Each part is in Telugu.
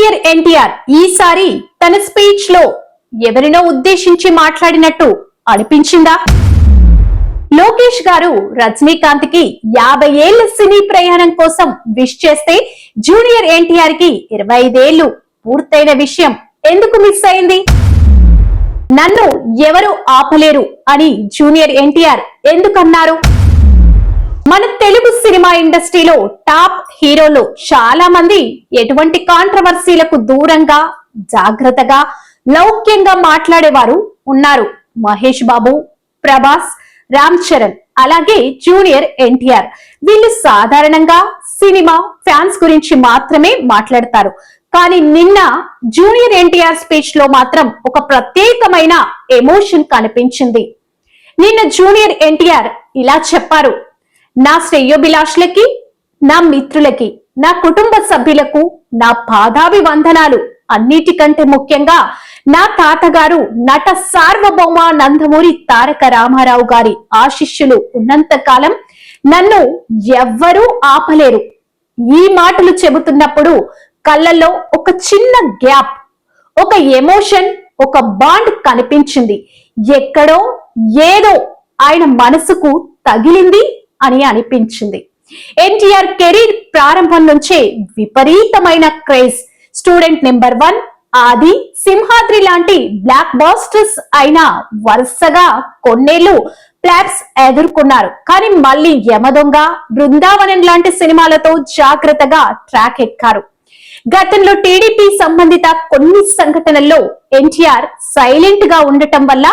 జూనియర్ ఎన్టీఆర్ ఈసారి తన స్పీచ్ లో ఎవరినో ఉద్దేశించి మాట్లాడినట్టు అనిపించిందా? లోకేష్ గారు రజనీకాంత్ కి 50 ఏళ్ల సినీ ప్రయాణం కోసం విష్ చేస్తే జూనియర్ ఎన్టీఆర్ కి 25 ఏళ్లు పూర్తయిన విషయం ఎందుకు మిస్ అయింది? నన్ను ఎవరు ఆపలేరు అని జూనియర్ ఎన్టీఆర్ ఎందుకన్నారు? మన తెలుగు సినిమా ఇండస్ట్రీలో టాప్ హీరోలు చాలా మంది ఎటువంటి కాంట్రవర్సీలకు దూరంగా జాగ్రత్తగా లౌక్యంగా మాట్లాడేవారు ఉన్నారు. మహేష్ బాబు, ప్రభాస్, రామ్ చరణ్, అలాగే జూనియర్ ఎన్టీఆర్ వీళ్ళు సాధారణంగా సినిమా ఫ్యాన్స్ గురించి మాత్రమే మాట్లాడతారు. కానీ నిన్న జూనియర్ ఎన్టీఆర్ స్పీచ్ లో మాత్రం ఒక ప్రత్యేకమైన ఎమోషన్ కనిపించింది. నిన్న జూనియర్ ఎన్టీఆర్ ఇలా చెప్పారు: నా శ్రేయోభిలాషులకి, నా మిత్రులకి, నా కుటుంబ సభ్యులకు నా పాదాభివందనాలు. అన్నిటికంటే ముఖ్యంగా నా తాతగారు నట సార్వభౌమ నందమూరి తారక రామారావు గారి ఆశీస్సులు ఉన్నంత కాలం నన్ను ఎవ్వరూ ఆపలేరు. ఈ మాటలు చెబుతున్నప్పుడు కళ్ళల్లో ఒక చిన్న గ్యాప్, ఒక ఎమోషన్, ఒక బాండ్ కనిపించింది. ఎక్కడో ఏదో ఆయన మనసుకు తగిలింది అని అనిపించింది. ఎన్టీఆర్ కెరీర్ ప్రారంభం నుంచే విపరీతమైన క్రేజ్. స్టూడెంట్ నెంబర్ 1, ఆది, సింహాద్రి లాంటి బ్లాక్ బాస్టర్స్ అయినా వరుసగా కొన్నేళ్లు ఫ్లాప్స్ ఎదుర్కొన్నారు. కానీ మళ్ళీ యమదొంగ, బృందావనం లాంటి సినిమాలతో జాగ్రత్తగా ట్రాక్ ఎక్కారు. గతంలో టీడీపీ సంబంధిత కొన్ని సంఘటనల్లో ఎన్టీఆర్ సైలెంట్ గా ఉండటం వల్ల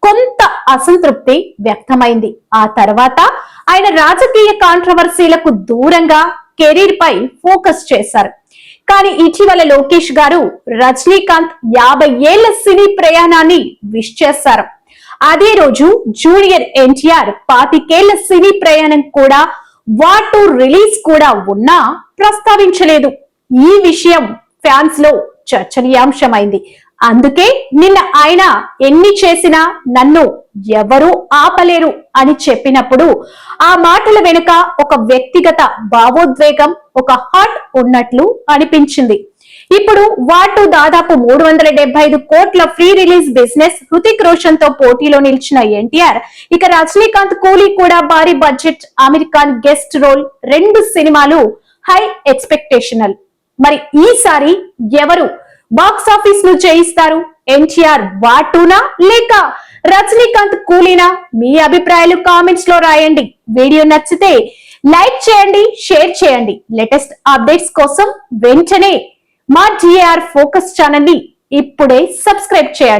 కొంత అసంతృప్తి వ్యక్తమైంది. ఆ తర్వాత ఆయన రాజకీయ కాంట్రవర్సీలకు దూరంగా కెరీర్ పై ఫోకస్ చేశారు. కానీ ఇటీవల లోకేష్ గారు రజనీకాంత్ 50 ఏళ్ల సినీ ప్రయాణాన్ని విష్ చేశారు. అదే రోజు జూనియర్ ఎన్టీఆర్ 25 ఏళ్ల సినీ ప్రయాణం కూడా వాటు రిలీజ్ కూడా ఉన్నా ప్రస్తావించలేదు. ఈ విషయం ఫ్యాన్స్ లో చర్చనీయాంశమైంది. అందుకే నిన్న ఆయన ఎన్ని చేసినా నన్ను ఎవరూ ఆపలేరు అని చెప్పినప్పుడు ఆ మాటల వెనుక ఒక వ్యక్తిగత భావోద్వేగం, ఒక హార్ట్ ఉన్నట్లు అనిపించింది. ఇప్పుడు వాటు దాదాపు 375 కోట్ల free release business. Hrithik Roshan తో పోటీలో నిలిచిన ఎన్టీఆర్ ఇక రజనీకాంత్ కూలీ కూడా భారీ బడ్జెట్, అమెరికన్ గెస్ట్ రోల్, 2 సినిమాలు హై ఎక్స్పెక్టేషనల్. మరి ఈసారి ఎవరు బాక్స్ ఆఫీస్ ను జయిస్తారు? ఎన్టీఆర్ వాటూనా లేక రజనీకాంత్ కూలీనా? మీ అభిప్రాయాలు కామెంట్స్ లో రాయండి. వీడియో నచ్చితే లైక్ చేయండి, షేర్ చేయండి. లేటెస్ట్ అప్డేట్స్ కోసం వెంటనే మా జిఆర్ ఫోకస్ ఛానల్ ని ఇప్పుడే సబ్స్క్రైబ్ చేయండి.